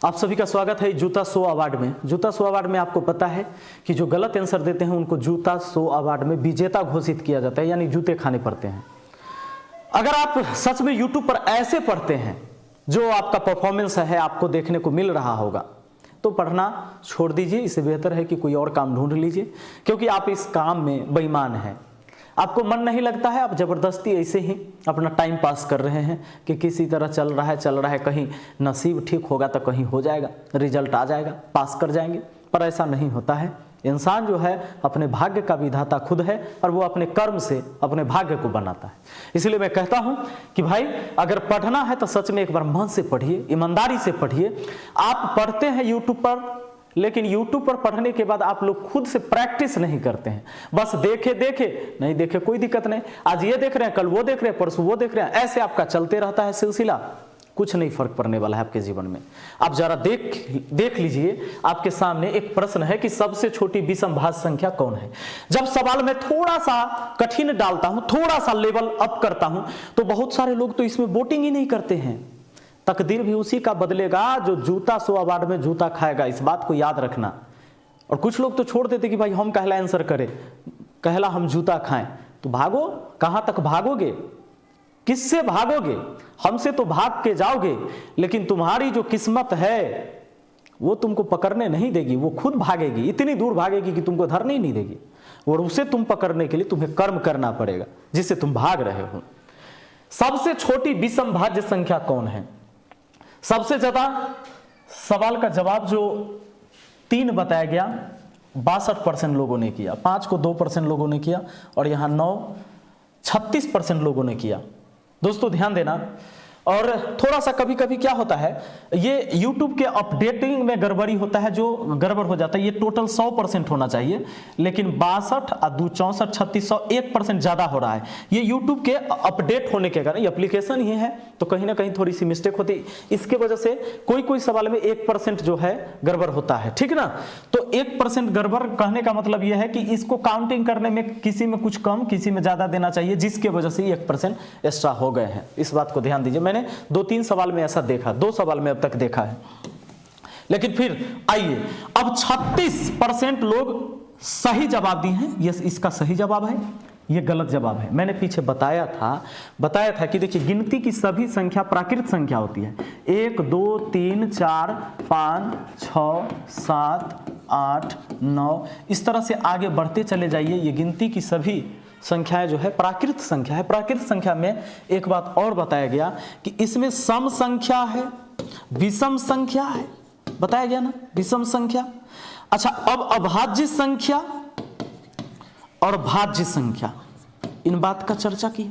आप सभी का स्वागत है जूता 100 अवार्ड में। जूता 100 अवार्ड में आपको पता है कि जो गलत आंसर देते हैं उनको जूता 100 अवार्ड में विजेता घोषित किया जाता है, यानी जूते खाने पड़ते हैं। अगर आप सच में यूट्यूब पर ऐसे पढ़ते हैं जो आपका परफॉर्मेंस है आपको देखने को मिल रहा होगा तो पढ़ना छोड़ दीजिए। इससे बेहतर है कि कोई और काम ढूंढ लीजिए, क्योंकि आप इस काम में बेईमान हैं। आपको मन नहीं लगता है, आप जबरदस्ती ऐसे ही अपना टाइम पास कर रहे हैं कि किसी तरह चल रहा है, कहीं नसीब ठीक होगा तो कहीं हो जाएगा, रिजल्ट आ जाएगा, पास कर जाएंगे। पर ऐसा नहीं होता है। इंसान जो है अपने भाग्य का विधाता खुद है और वो अपने कर्म से अपने भाग्य को बनाता है। इसलिए मैं कहता हूं कि भाई अगर पढ़ना है तो सच में एक बार मन से पढ़िए, ईमानदारी से पढ़िए। आप पढ़ते हैं यूट्यूब पर, लेकिन YouTube पर पढ़ने के बाद आप लोग खुद से प्रैक्टिस नहीं करते हैं। बस देखे नहीं देखे कोई दिक्कत नहीं, आज ये देख रहे हैं, कल वो देख रहे हैं, परसों वो देख रहे हैं, ऐसे आपका चलते रहता है सिलसिला। कुछ नहीं फर्क पड़ने वाला है आपके जीवन में। आप जरा देख लीजिए, आपके सामने एक प्रश्न है कि सबसे छोटी विषम भाज्य संख्या कौन है। जब सवाल में थोड़ा सा कठिन डालता हूं, थोड़ा सा लेवल अप करता हूं, तो बहुत सारे लोग तो इसमें वोटिंग ही नहीं करते हैं। तकदीर भी उसी का बदलेगा जो जूता 100 अवार्ड में जूता खाएगा, इस बात को याद रखना। और कुछ लोग तो छोड़ देते कि भाई हम कहला आंसर करें, कहला हम जूता खाएं। तो भागो, कहां तक भागोगे, किससे भागोगे? हमसे तो भाग के जाओगे, लेकिन तुम्हारी जो किस्मत है वो तुमको पकड़ने नहीं देगी, वो खुद भागेगी, इतनी दूर भागेगी कि तुमको धरने ही नहीं देगी। और उसे तुम पकड़ने के लिए तुम्हें कर्म करना पड़ेगा जिससे तुम भाग रहे हो। सबसे छोटी विषम भाज्य संख्या कौन है? सबसे ज्यादा सवाल का जवाब जो 3 बताया गया 62% लोगों ने किया, 5 को 2% लोगों ने किया और यहां 9 36% लोगों ने किया। दोस्तों ध्यान देना। और थोड़ा सा कभी कभी क्या होता है, ये YouTube के अपडेटिंग में गड़बड़ी होता है, जो गड़बड़ हो जाता है। ये टोटल 100% होना चाहिए, लेकिन 62 और 2 64 3600 1% ज्यादा हो रहा है। ये YouTube के अपडेट होने के कारण, ये एप्लीकेशन ही है तो कहीं ना कहीं थोड़ी सी मिस्टेक होती है। इसके वजह से कोई सवाल में 1% जो है गड़बड़ होता है, ठीक ना। तो 1% गड़बड़ कहने का मतलब यह है कि इसको काउंटिंग करने में किसी में कुछ कम, किसी में ज्यादा देना चाहिए, जिसके वजह से 1% एक्स्ट्रा हो गए हैं। इस बात को ध्यान दीजिए। मैंने 2-3 सवाल में ऐसा देखा, 2 सवाल में अब तक देखा है। लेकिन फिर आइए, अब 36% लोग सही जवाब दिए हैं। ये इसका सही जवाब है, ये गलत जवाब है। मैंने पीछे बताया था कि देखिए गिनती की सभी संख्या प्राकृत संख्या होती है। 1 2 3 4 5 6 7 8 9 इस तरह से आगे बढ़ते चले जाइए। ये गिनती की सभी संख्याएं जो है प्राकृत संख्या है। प्राकृत संख्या में एक बात और बताया गया कि इसमें सम संख्या है, विषम संख्या है, बताया गया ना, विषम संख्या। अच्छा, अब अभाज्य संख्या और भाज्य संख्या, इन बात का चर्चा की।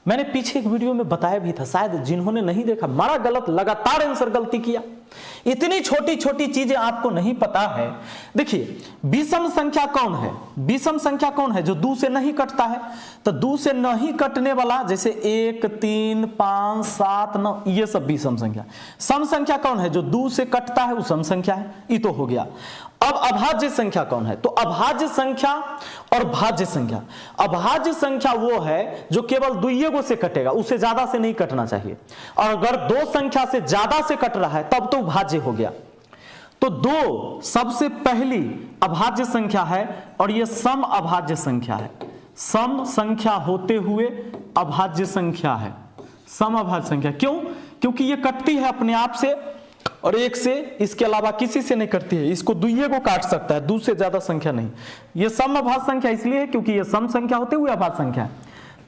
मैंने पीछे एक वीडियो में बताया भी था, शायद जिन्होंने नहीं देखा, मारा गलत, लगातार आंसर गलती किया। इतनी छोटी छोटी चीजें आपको नहीं पता है। देखिए विषम संख्या कौन है? विषम संख्या कौन है? जो 2 से नहीं कटता है। तो 2 से नहीं कटने वाला, जैसे 1 3 5 7 9, ये सब विषम संख्या। सम संख्या कौन है? जो 2 से कटता है वो सम संख्या है। ये तो हो गया। अब अभाज्य संख्या कौन है? तो अभाज्य संख्या और भाज्य संख्या। अभाज्य संख्या वो है जो केवल 2 से कटेगा, उससे ज्यादा से नहीं कटना चाहिए। और अगर 2 संख्या से ज्यादा से कट रहा है तब तो भाज्य हो गया। तो 2 सबसे पहली अभाज्य संख्या है और यह सम अभाज्य संख्या है। सम संख्या होते हुए अभाज्य संख्या है, सम अभाज्य संख्या। क्यों? क्योंकि यह कटती है अपने आप से और 1 से, इसके अलावा किसी से नहीं करती है। इसको 2 को काट सकता है, 2 से ज्यादा संख्या नहीं। यह सम अभाज्य संख्या इसलिए है क्योंकि यह सम संख्या होते हुए अभाज्य संख्या है।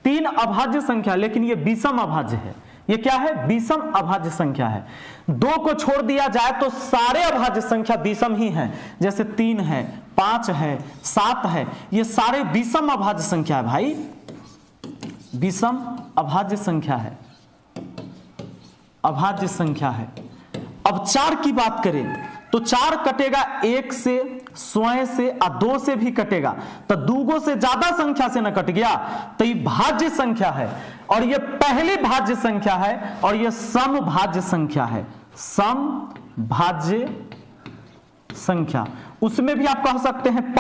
3 अभाज्य संख्या, लेकिन यह विषम अभाज्य है। ये क्या है? विषम अभाज्य संख्या है। 2 को छोड़ दिया जाए तो सारे अभाज्य संख्या विषम ही हैं। जैसे 3 है, 5 है, 7 है, ये सारे विषम अभाज्य संख्या है भाई, विषम अभाज्य संख्या है, अभाज्य संख्या है। अब 4 की बात करें तो 4 कटेगा 1 से, स्वयं से और 2 से भी कटेगा। तो 2 से ज्यादा संख्या से न कट गया तो ये भाज्य संख्या है। और ये पहली भाज्य संख्या है और ये सम भाज्य संख्या है। सम भाज्य संख्या, उसमें भी आप कह सकते हैं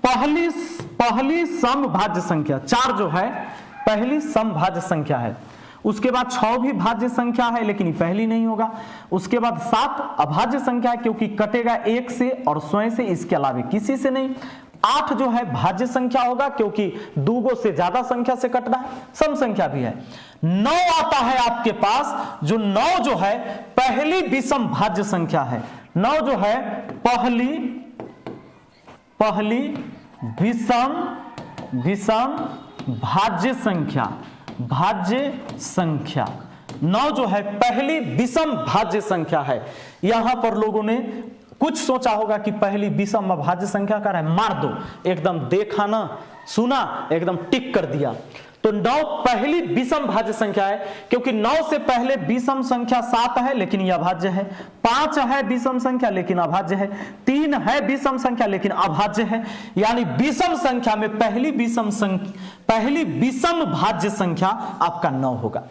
पहली सम भाज्य संख्या। 4 जो है पहली सम भाज्य संख्या है। उसके बाद 6 भी भाज्य संख्या है लेकिन ये पहली नहीं होगा। उसके बाद 7 अभाज्य संख्या है क्योंकि कटेगा 1 से और स्वयं से, इसके अलावा किसी से नहीं। 8 जो है भाज्य संख्या होगा क्योंकि 2 से ज्यादा संख्या से कटना है, सम संख्या भी है। 9 आता है आपके पास, जो 9 जो है पहली विषम भाज्य संख्या है। 9 जो है पहली विषम भाज्य संख्या 9 जो है पहली विषम भाज्य संख्या है। यहां पर लोगों ने कुछ सोचा होगा कि पहली विषम अभाज्य संख्या का है, मार दो, एकदम देखा ना सुना एकदम टिक कर दिया। तो 9 पहली विषम भाज्य संख्या है क्योंकि 9 से पहले विषम संख्या 7 है लेकिन यह अभाज्य है, 5 है विषम संख्या लेकिन अभाज्य है, 3 है विषम संख्या लेकिन अभाज्य है। यानी विषम संख्या में पहली विषम भाज्य संख्या आपका 9 होगा।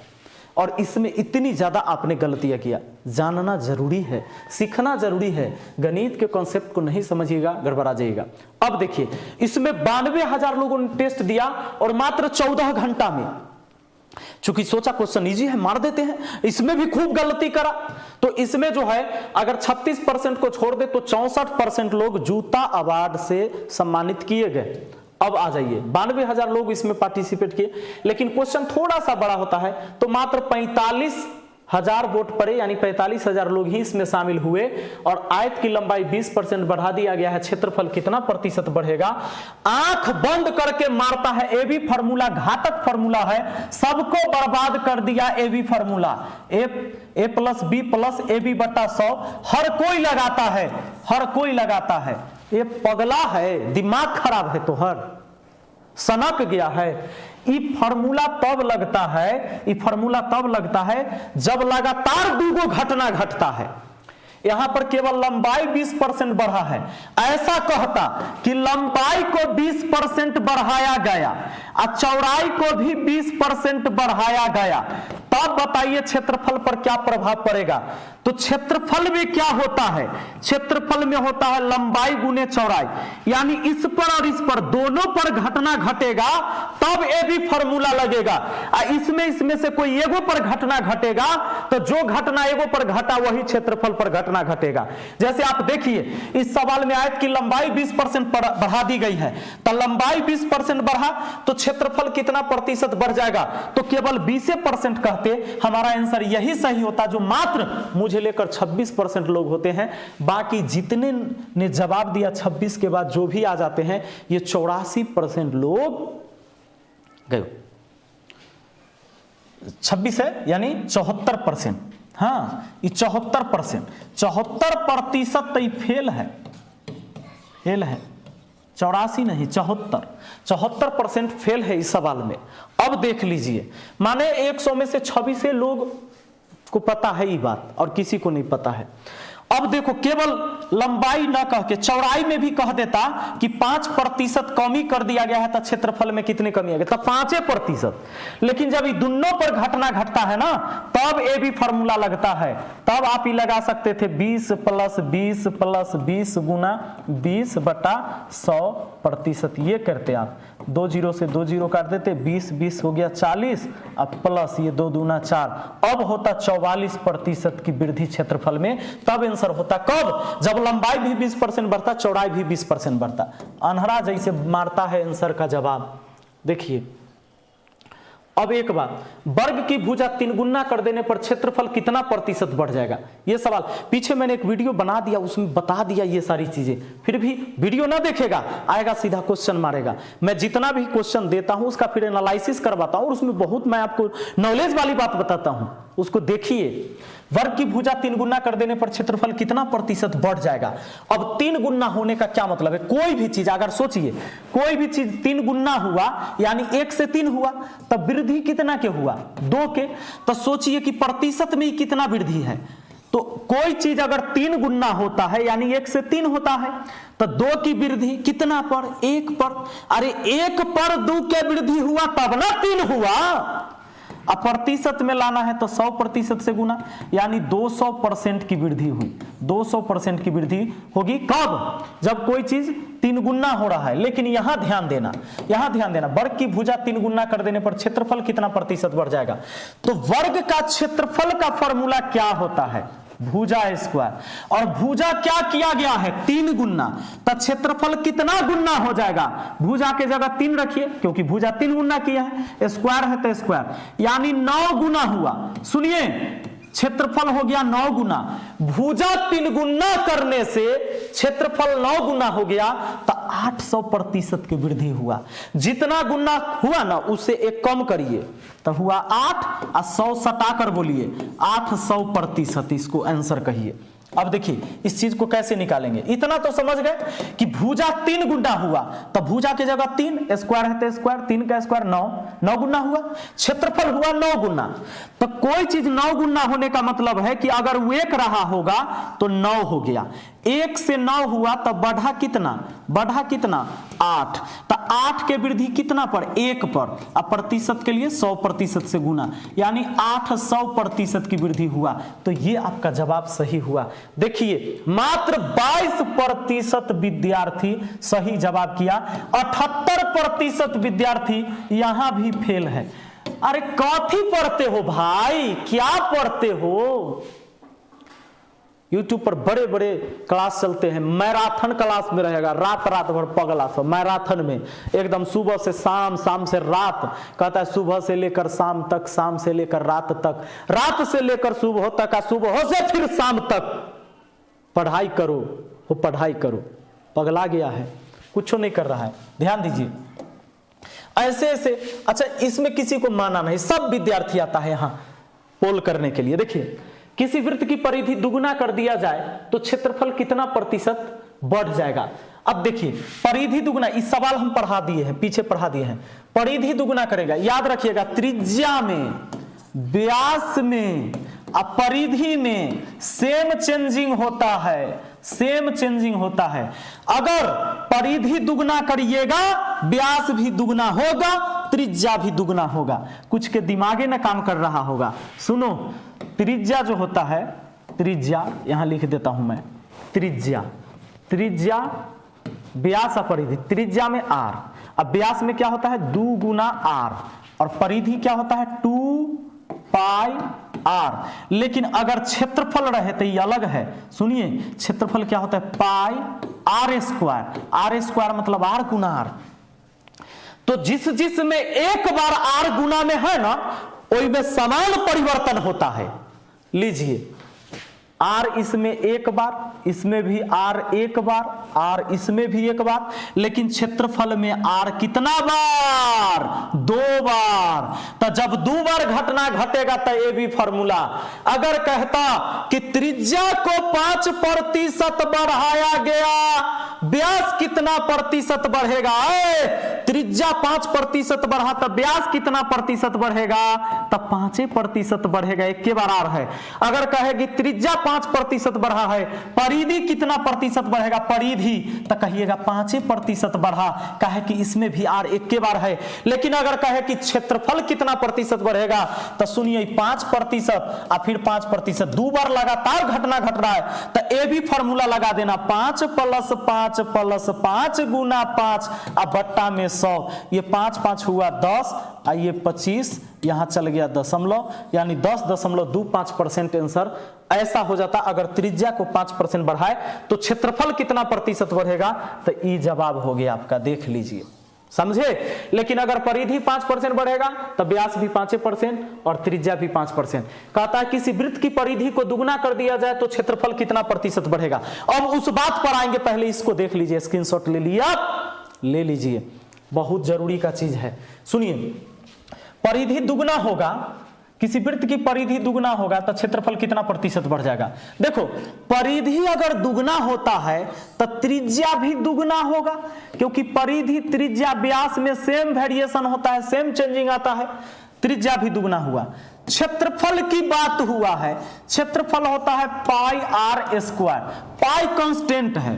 और इसमें इतनी ज्यादा आपने गलतियां किया, जानना जरूरी है, सीखना जरूरी है। गणित के कॉन्सेप्ट को नहीं समझिएगा गड़बड़ा जाइएगा। अब देखिए इसमें 92,000 लोगों ने टेस्ट दिया और मात्र 14 घंटा में, चूंकि सोचा क्वेश्चन इजी है मार देते हैं, इसमें भी खूब गलती करा। तो इसमें जो है अगर 36% को छोड़ दे तो 64% लोग जूता अवार्ड से सम्मानित किए गए। अब आ जाइए 92,000 लोग इसमें पार्टिसिपेट किए, लेकिन क्वेश्चन थोड़ा सा बड़ा होता है तो मात्र 45,000 वोट पड़े, यानी 45,000 लोग ही इसमें शामिल हुए। और आयत की लंबाई 20% बढ़ा दिया गया है। क्षेत्रफल कितना प्रतिशत बढ़ेगा? आंख बंद करके मारता है। ए बी फार्मूला घातक फार्मूला है, सबको बर्बाद कर दिया। A B formula A plus B plus A B बटा 100 हर कोई लगाता है। ये पगला है, दिमाग खराब है, तो हर सनक गया है। ये फार्मूला तब लगता है जब लगातार 2 घटना घटता है। यहां पर केवल लंबाई 20% बढ़ा है। ऐसा कहता कि लंबाई को 20% बढ़ाया गया और चौड़ाई को भी 20% बढ़ाया गया, तब बताइए क्षेत्रफल पर क्या प्रभाव पड़ेगा? तो क्षेत्रफल में क्या होता है? क्षेत्रफल में होता है लंबाई गुने चौड़ाई, यानी इस पर और इस पर दोनों पर घटना घटेगा तब ए बी फार्मूला लगेगा। इसमें से कोई एगो पर घटना घटेगा तो जो घटना एगो पर घटा वही क्षेत्रफल पर घटना घटेगा। जैसे आप देखिए इस सवाल में आयत की लंबाई 20% बढ़ा दी गई है, तो लंबाई 20% बढ़ा तो क्षेत्रफल कितना प्रतिशत बढ़ जाएगा? तो केवल 20% कहते हमारा आंसर यही सही होता, जो मात्र मुझे लेकर 26% लोग होते हैं। बाकी जितने ने जवाब दिया 26 के बाद जो भी आ जाते हैं, ये 84% लोग गए। 26 है यानी 74%। हाँ ये 74% तो ये फेल है 84 नहीं 74% फेल है इस सवाल में। अब देख लीजिए, माने 100 में से 26 लोग को पता है ये बात और किसी को नहीं पता है। अब देखो केवल लंबाई ना कह के चौड़ाई में भी कह देता कि 5% कमी कर दिया गया है, तो क्षेत्रफल में कितनी कमी आ गई? तो 5%। लेकिन जब ये दोनों पर घटना घटता है ना, तब ए बी फार्मूला लगता है। तब आप ये लगा सकते थे 20 प्लस 20 प्लस 20 गुना 20 बटा 100%। ये करते आप 2 0 से 2 0 काट देते, 20 हो गया 40, अब प्लस ये 2 दूना 4, अब होता 44% की वृद्धि क्षेत्रफल में। तब आंसर होता कब? जब लंबाई भी 20% बढ़ता, चौड़ाई भी 20% बढ़ता। अनहरा जैसे मारता है आंसर का जवाब। देखिए अब एक बात, वर्ग की भुजा 3 गुना कर देने पर क्षेत्रफल कितना प्रतिशत बढ़ जाएगा? ये सवाल पीछे मैंने एक वीडियो बना दिया, उसमें बता दिया ये सारी चीजें, फिर भी वीडियो ना देखेगा, आएगा सीधा क्वेश्चन मारेगा। मैं जितना भी क्वेश्चन देता हूं उसका फिर एनालिसिस करवाता हूं और उसमें बहुत मैं आपको नॉलेज वाली बात बताता हूं, उसको देखिए। वर्ग की भुजा 3 गुना कर देने पर क्षेत्रफल कितना प्रतिशत बढ़ जाएगा? अब 3 गुना होने का क्या मतलब है? कोई भी चीज अगर सोचिए, कोई भी चीज 3 गुना हुआ यानी 1 से 3 हुआ, तब वृद्धि कितना के हुआ? 2 के। तो सोचिए कि प्रतिशत में कितना वृद्धि है। तो कोई चीज अगर 3 गुना होता है यानी 1 से 3 होता है, तो 2 की वृद्धि कितना पर? 1 पर। अरे 1 पर 2 के वृद्धि हुआ तब ना 3 हुआ। अब प्रतिशत में लाना है तो 100% से गुना, यानी 200% की वृद्धि हुई। 200% की वृद्धि होगी कब? जब कोई चीज 3 गुना हो रहा है। लेकिन यहां ध्यान देना, वर्ग की भुजा 3 गुना कर देने पर क्षेत्रफल कितना प्रतिशत बढ़ जाएगा? तो वर्ग का क्षेत्रफल का फॉर्मूला क्या होता है? भुजा स्क्वायर, और भुजा क्या किया गया है? 3 गुना, तो क्षेत्रफल कितना गुना हो जाएगा? भुजा के जगह 3 रखिए, क्योंकि भुजा 3 गुना किया है, स्क्वायर है तो स्क्वायर, यानी 9 गुना हुआ। सुनिए, क्षेत्रफल हो गया 9 गुना, भुजा 3 गुना करने से क्षेत्रफल 9 गुना हो गया, तो 800% की वृद्धि हुआ। जितना गुना हुआ ना उससे 1 कम करिए तो हुआ 8 और 100 सटाकर बोलिए 800%, इसको आंसर कहिए। अब देखिए इस चीज को कैसे निकालेंगे। इतना तो समझ गए कि भुजा 3 गुना हुआ, तो भुजा की जगह 3, स्क्वायर है तो स्क्वायर, 3 का स्क्वायर 9 गुना हुआ, क्षेत्रफल हुआ 9 गुना। तो कोई चीज 9 गुना होने का मतलब है कि अगर वो 1 रहा होगा तो 9 हो गया, 1 से 9 हुआ तो बढ़ा कितना? 8। तो 8 के वृद्धि कितना पर? 1 पर। अब प्रतिशत के लिए 100% से गुना, यानी 800% की वृद्धि हुआ। तो ये आपका जवाब सही हुआ। देखिए मात्र 22% विद्यार्थी सही जवाब किया, 78% विद्यार्थी यहां भी फेल है। अरे कथी पढ़ते हो भाई, क्या पढ़ते हो? YouTube पर बड़े बड़े क्लास चलते हैं, मैराथन क्लास में रहेगा, रात भर पगला सब मैराथन में, एकदम सुबह से शाम, शाम से रात, कहता है सुबह से लेकर शाम तक, शाम से लेकर रात तक, रात से लेकर सुबह तक, सुबह से फिर शाम तक पढ़ाई करो, वो पढ़ाई करो। पगला गया है, कुछ नहीं कर रहा है। ध्यान दीजिए, ऐसे ऐसे। अच्छा, इसमें किसी को माना नहीं, सब विद्यार्थी आता है यहाँ पोल करने के लिए। देखिए, किसी वृत्त की परिधि दुगुना कर दिया जाए तो क्षेत्रफल कितना प्रतिशत बढ़ जाएगा? अब देखिए, परिधि दुगुना, इस सवाल हम पढ़ा दिए हैं, पीछे पढ़ा दिए हैं। परिधि दुगुना करेगा, याद रखिएगा, त्रिज्या में, व्यास में, परिधि में सेम चेंजिंग होता है, सेम चेंजिंग होता है। अगर परिधि दुगना करिएगा, व्यास भी दुगना होगा, त्रिज्या भी दुगना होगा। कुछ के दिमागे ना काम कर रहा होगा। सुनो, त्रिज्या जो होता है, त्रिज्या यहां लिख देता हूं मैं, त्रिज्या व्यास परिधि, त्रिज्या में r, अब व्यास में क्या होता है? 2 गुना r, और परिधि क्या होता है? 2 पाई r। लेकिन अगर क्षेत्रफल रहे तो ये अलग है। सुनिए, क्षेत्रफल क्या होता है? पाई r स्क्वायर मतलब r गुना r। तो जिस में एक बार r गुना में है ना, वही में समान परिवर्तन होता है। लीजिए, r इसमें एक बार, इसमें भी r एक बार, r इसमें भी एक बार, लेकिन क्षेत्रफल में r कितना बार? 2 बार। तो जब 2 बार घटना घटेगा तो ये भी फॉर्मूला। अगर कहता कि त्रिज्या को 5% बढ़ाया गया, व्यास कितना प्रतिशत बढ़ेगा? त्रिज्या 5% बढ़ा तो व्यास कितना प्रतिशत बढ़ेगा? तब 5% बढ़ेगा, एक के बार r है। अगर कहेगी त्रिज्या 5% बढ़ा है, परिधि कितना प्रतिशत बढ़ेगा? परिधि तो कहिएगा 5% बढ़ा, कहे कि इसमें भी r एक के बार है। लेकिन अगर कहे कि क्षेत्रफल कितना प्रतिशत बढ़ेगा, तो सुनिए 5% और फिर 5%, 2 बार लगातार घटना घट रहा है, तो ये भी फॉर्मूला लगा देना, 5 + 5 गुना 5 और बट्टा में 100। ये 5 5 हुआ 10, और ये 25 यहां चल गया दशमलव, यानी 10.25% आंसर ऐसा हो जाता। अगर त्रिज्या को 5% बढ़ाए तो क्षेत्रफल कितना प्रतिशत बढ़ेगा? तो ई जवाब हो गया आपका, देख लीजिए, समझे। लेकिन अगर परिधि 5% बढ़ेगा तो व्यास भी 5% और त्रिज्या भी 5%। कहता है किसी वृत्त की परिधि को दुगना कर दिया जाए तो क्षेत्रफल कितना प्रतिशत बढ़ेगा? अब उस बात पर आएंगे, पहले इसको देख लीजिए, स्क्रीनशॉट ले लिया, ले लीजिए, बहुत जरूरी का चीज है। सुनिए, परिधि दुगना होगा, किसी वृत्त की परिधि दुगना होगा तो क्षेत्रफल कितना प्रतिशत बढ़ जाएगा? देखो, परिधि अगर दुगना होता है तो त्रिज्या भी दुगना होगा, क्योंकि परिधि त्रिज्या व्यास में सेम वेरिएशन होता है, सेम चेंजिंग आता है। त्रिज्या भी दुगना हुआ। क्षेत्रफल की बात हुआ है, क्षेत्रफल होता है पाई r स्क्वायर। पाई कांस्टेंट है,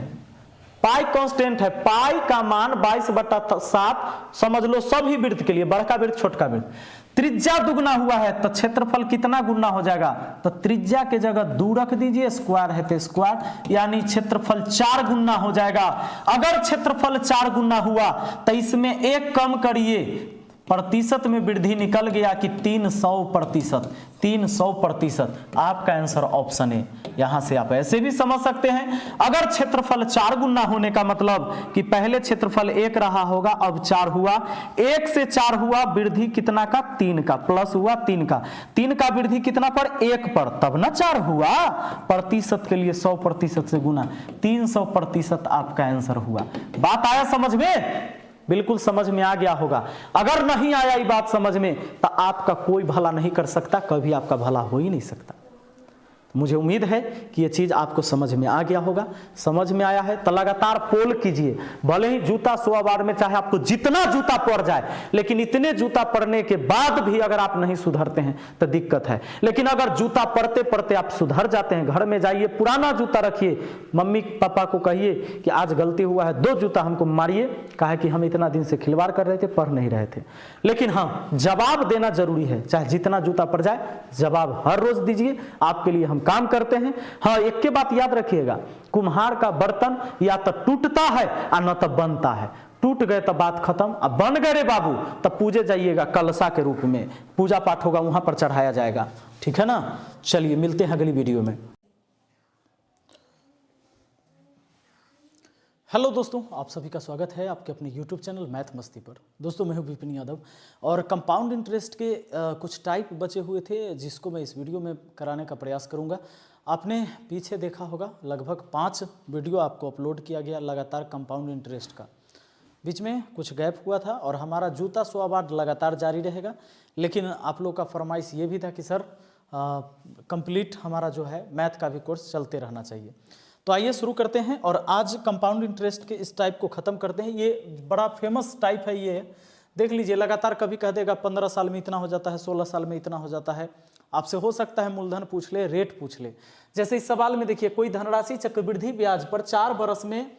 पाई कांस्टेंट है, पाई का मान 22/7 समझ लो सभी वृत्त के लिए, बड़का वृत्त छोटका वृत्त। त्रिज्या दुगना हुआ है तो क्षेत्रफल कितना गुना हो जाएगा, तो त्रिज्या के जगह 2 रख दीजिए, स्क्वायर है तो स्क्वायर, यानी क्षेत्रफल 4 गुना हो जाएगा। अगर क्षेत्रफल 4 गुना हुआ तो इसमें 1 कम करिए, प्रतिशत में वृद्धि निकल गया कि 300%, 300%। आपका आंसर ऑप्शन है। यहां से आप ऐसे भी समझ सकते हैं, अगर क्षेत्रफल 4 गुना होने का मतलब कि पहले क्षेत्रफल 1 रहा होगा, अब 4 हुआ, 1 से 4 हुआ, वृद्धि कितना का, 3 का, प्लस हुआ 3 का, 3 का वृद्धि कितना पर, 1 पर, तब ना 4 हुआ। प्रतिशत के लिए 100% से गुना, 300% आपका आंसर हुआ। बात आया समझ में, बिल्कुल समझ में आ गया होगा। अगर नहीं आया ये बात समझ में तो आपका कोई भला नहीं कर सकता, कभी आपका भला हो ही नहीं सकता। मुझे उम्मीद है कि ये चीज आपको समझ में आ गया होगा। समझ में आया है तो लगातार पोल कीजिए, भले ही जूता 100 बार में चाहे आपको जितना जूता पड़ जाए, लेकिन इतने जूता पड़ने के बाद भी अगर आप नहीं सुधरते हैं तो दिक्कत है। लेकिन अगर जूता पड़ते पड़ते आप सुधर जाते हैं, घर में जाइए, पुराना जूता रखिए, मम्मी पापा को कहिए कि आज गलती हुआ है, 2 जूता हमको मारिए, कहा कि हम इतना दिन से खिलवाड़ कर रहे थे, पढ़ नहीं रहे थे। लेकिन हाँ, जवाब देना जरूरी है, चाहे जितना जूता पड़ जाए, जवाब हर रोज दीजिए, आपके लिए हम काम करते हैं। हाँ, एक के बात याद रखिएगा, कुम्हार का बर्तन या तो टूटता है और न तो बनता है। टूट गए तो बात खत्म, अब बन गए रे बाबू तब पूजे जाइएगा कलशा के रूप में, पूजा पाठ होगा, वहां पर चढ़ाया जाएगा। ठीक है ना। चलिए मिलते हैं अगली वीडियो में। हेलो दोस्तों, आप सभी का स्वागत है आपके अपने YouTube चैनल मैथ मस्ती पर। दोस्तों मैं हूं विपिन यादव और कंपाउंड इंटरेस्ट के कुछ टाइप बचे हुए थे जिसको मैं इस वीडियो में कराने का प्रयास करूंगा। आपने पीछे देखा होगा लगभग 5 वीडियो आपको अपलोड किया गया लगातार कंपाउंड इंटरेस्ट का। बीच में कुछ गैप हुआ था और हमारा जूता 100 अवार्ड लगातार जारी रहेगा। लेकिन आप लोग का फरमाइश ये भी था कि सर कंप्लीट हमारा जो है मैथ का भी कोर्स चलते रहना चाहिए। तो आइए शुरू करते हैं और आज कंपाउंड इंटरेस्ट के इस टाइप को ख़त्म करते हैं। ये बड़ा फेमस टाइप है, ये देख लीजिए, लगातार कभी कह देगा 15 साल में इतना हो जाता है, 16 साल में इतना हो जाता है। आपसे हो सकता है मूलधन पूछ ले, रेट पूछ ले। जैसे इस सवाल में देखिए, कोई धनराशि चक्रवृद्धि ब्याज पर 4 बरस में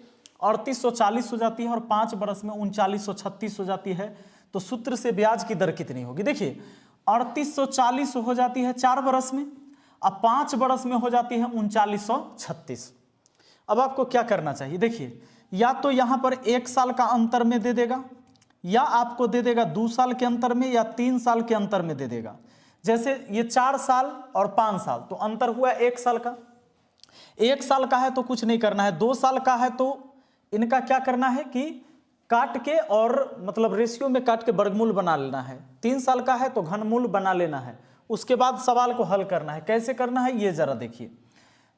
3840 हो जाती है और 5 बरस में 3936 हो जाती है, तो सूत्र से ब्याज की दर कितनी होगी। देखिए 3840 हो जाती है 4 बरस में, अब 5 बरस में हो जाती है 3936। अब आपको क्या करना चाहिए, देखिए या तो यहां पर 1 साल का अंतर में दे देगा, या आपको दे देगा 2 साल के अंतर में, या 3 साल के अंतर में दे देगा। जैसे ये 4 साल और 5 साल तो अंतर हुआ 1 साल का। 1 साल का है तो कुछ नहीं करना है, 2 साल का है तो इनका क्या करना है कि काट के और मतलब रेशियो में काट के वर्गमूल बना लेना है। 3 साल का है तो घनमूल बना लेना है। उसके बाद सवाल को हल करना है। कैसे करना है ये जरा देखिए।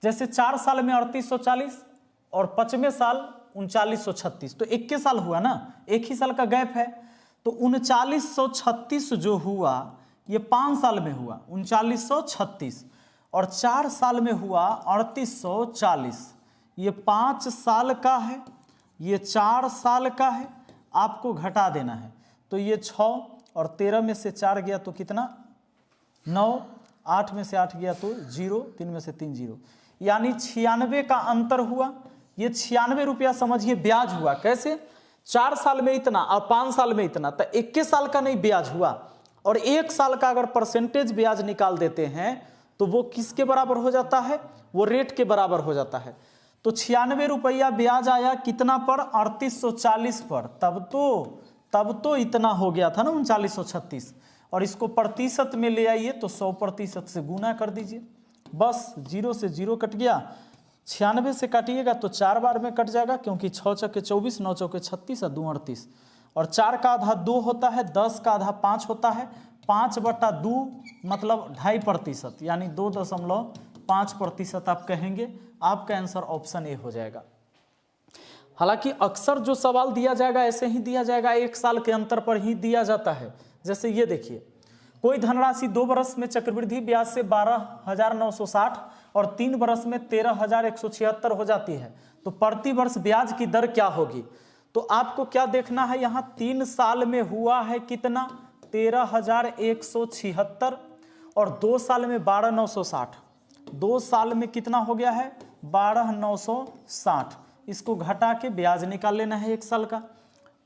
जैसे 4 साल में 3840 और 5वें साल 3936, तो 21 साल हुआ ना, एक ही साल का गैप है। तो 3936 जो हुआ ये 5 साल में हुआ 3936, और 4 साल में हुआ 3840। ये 5 साल का है, ये 4 साल का है, आपको घटा देना है। तो ये 6 और 13 में से 4 गया तो कितना 9, 8 में से 8 गया तो 0, 3 में से 3 0, यानी 96 का अंतर हुआ। ये 96 रुपया समझिए ब्याज हुआ। कैसे, 4 साल में इतना और 5 साल में इतना, तो 21 साल का नहीं ब्याज हुआ। और 1 साल का अगर परसेंटेज ब्याज निकाल देते हैं तो वो किसके बराबर हो जाता है, वो रेट के बराबर हो जाता है। तो 96 रुपया ब्याज आया कितना पर, 3840 पर, तब तो इतना हो गया था ना 3936। और इसको प्रतिशत में ले आइए तो 100% से गुना कर दीजिए, बस 0 से 0 कट गया। 96 से काटिएगा तो 4 बार में कट जाएगा, क्योंकि 6 चौके 24, 9 चौके 36 और 2 38, और 4 का आधा 2 होता है, 10 का आधा 5 होता है, 5/2 मतलब 2.5%, यानी 2.5% आप कहेंगे। आपका आंसर ऑप्शन ए हो जाएगा। हालांकि अक्सर जो सवाल दिया जाएगा ऐसे ही दिया जाएगा, 1 साल के अंतर पर ही दिया जाता है। जैसे ये देखिए, कोई धनराशि 2 बरस में चक्रवृद्धि ब्याज से 12,960 और 3 बरस में 13,176 हो जाती है, तो प्रति वर्ष ब्याज की दर क्या होगी। तो आपको क्या देखना है, यहाँ 3 साल में हुआ है कितना 13,176 और 2 साल में 12,960, 2 साल में कितना हो गया है 12,960, इसको घटा के ब्याज निकाल लेना है 1 साल का।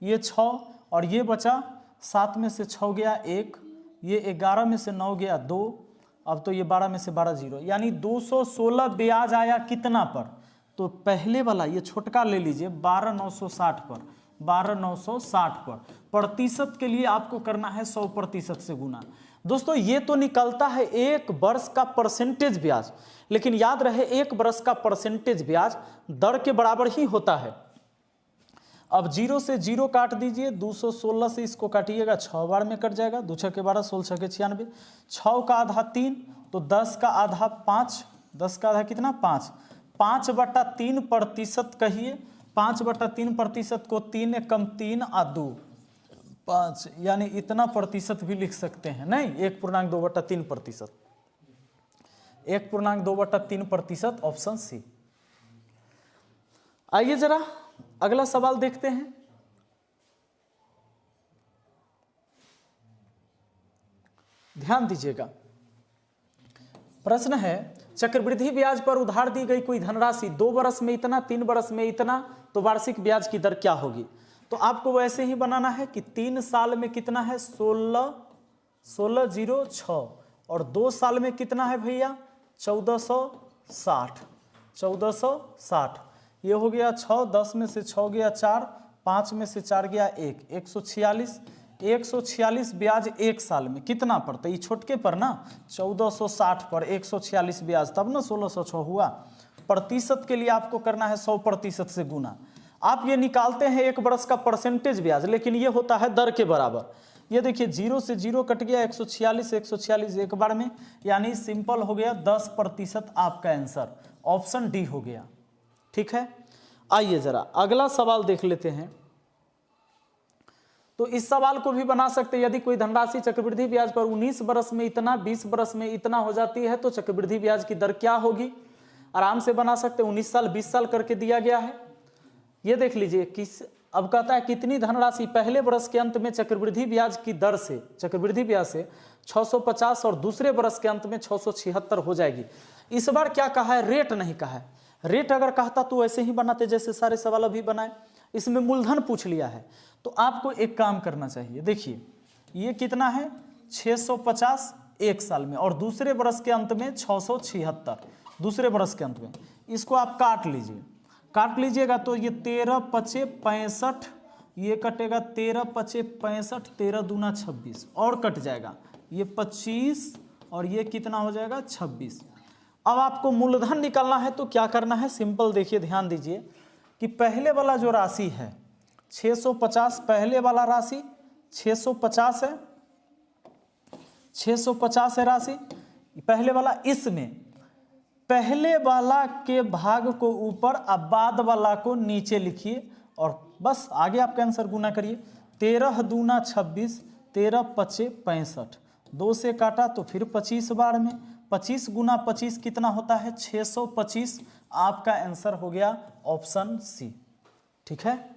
ये 6 और ये बचा 7 में से 6 गया 1, ये 11 में से 9 गया 2, अब तो ये 12 में से 12 0, यानी 216 ब्याज आया कितना पर? तो पहले वाला ये छोटका ले लीजिए 12960 पर, 12960 पर। प्रतिशत के लिए आपको करना है 100% से गुना। दोस्तों ये तो निकलता है 1 वर्ष का परसेंटेज ब्याज, लेकिन याद रहे 1 वर्ष का परसेंटेज ब्याज दर के बराबर ही होता है। अब 0 से 0 काट दीजिए, 216 से इसको काटिएगा 6 बार में कट जाएगा, 2 6 के 12, 16 6 के 96, 6 का आधा 3, तो 10 का आधा 5, 10 का आधा कितना 5, 5/3% कहिए, 5/3% को 3 कम 3 आ 2 5, यानी इतना प्रतिशत भी लिख सकते हैं, नहीं 1.2/3%, 1.2/3%, ऑप्शन सी। आइए जरा अगला सवाल देखते हैं। ध्यान दीजिएगा, प्रश्न है चक्रवृद्धि ब्याज पर उधार दी गई कोई धनराशि 2 वर्ष में इतना, 3 वर्ष में इतना, तो वार्षिक ब्याज की दर क्या होगी? तो आपको वैसे ही बनाना है कि 3 साल में कितना है 16,06 और 2 साल में कितना है भैया 1460, ये हो गया 6, 10 में से 6 गया 4, 5 में से 4 गया 1, 146 ब्याज 1 साल में कितना पड़ता है? ये छोटके पर ना 1460 पर 146 ब्याज, तब ना 1606 हुआ। प्रतिशत के लिए आपको करना है 100% से गुना। आप ये निकालते हैं 1 वर्ष का परसेंटेज ब्याज, लेकिन ये होता है दर के बराबर। ये देखिए 0 से 0 कट गया, 146 एक बार में, यानी सिंपल हो गया 10% आपका आंसर, ऑप्शन डी हो गया। ठीक है, आइए जरा अगला सवाल देख लेते हैं। तो इस सवाल को भी बना सकते हैं, यदि कोई धनराशि चक्रवृद्धि ब्याज पर 19 वर्ष में इतना, 20 वर्ष में इतना हो जाती है तो चक्रवृद्धि ब्याज की दर क्या होगी? आराम से बना सकते हैं, 19 साल 20 साल करके दिया गया है। ये देख लीजिए किस, अब कहता है कितनी धनराशि पहले वर्ष के अंत में चक्रवृद्धि ब्याज की दर से, चक्रवृद्धि ब्याज से 650 और दूसरे वर्ष के अंत में 676 हो जाएगी। इस बार क्या कहा है? रेट नहीं कहा है। रेट अगर कहता तो ऐसे ही बनाते जैसे सारे सवाल अभी बनाए, इसमें मूलधन पूछ लिया है। तो आपको एक काम करना चाहिए, देखिए ये कितना है 650 1 साल में और दूसरे वर्ष के अंत में 676, दूसरे वर्ष के अंत में, इसको आप काट लीजिए, काट लीजिएगा तो ये 13 5 65, ये कटेगा 13 5 65, 13 दूना 26 और कट जाएगा, ये 25 और ये कितना हो जाएगा 26। अब आपको मूलधन निकालना है तो क्या करना है? सिंपल देखिए, ध्यान दीजिए कि पहले वाला जो राशि है 650, पहले वाला राशि 650 है, 650 है राशि पहले वाला। इसमें पहले वाला के भाग को ऊपर और बाद वाला को नीचे लिखिए और बस आगे आपका आंसर गुना करिए। 13 दूना 26, 13 5 65, 2 से काटा तो फिर 25 बार में, 25 गुना 25 कितना होता है 625। आपका आंसर हो गया ऑप्शन सी। ठीक है।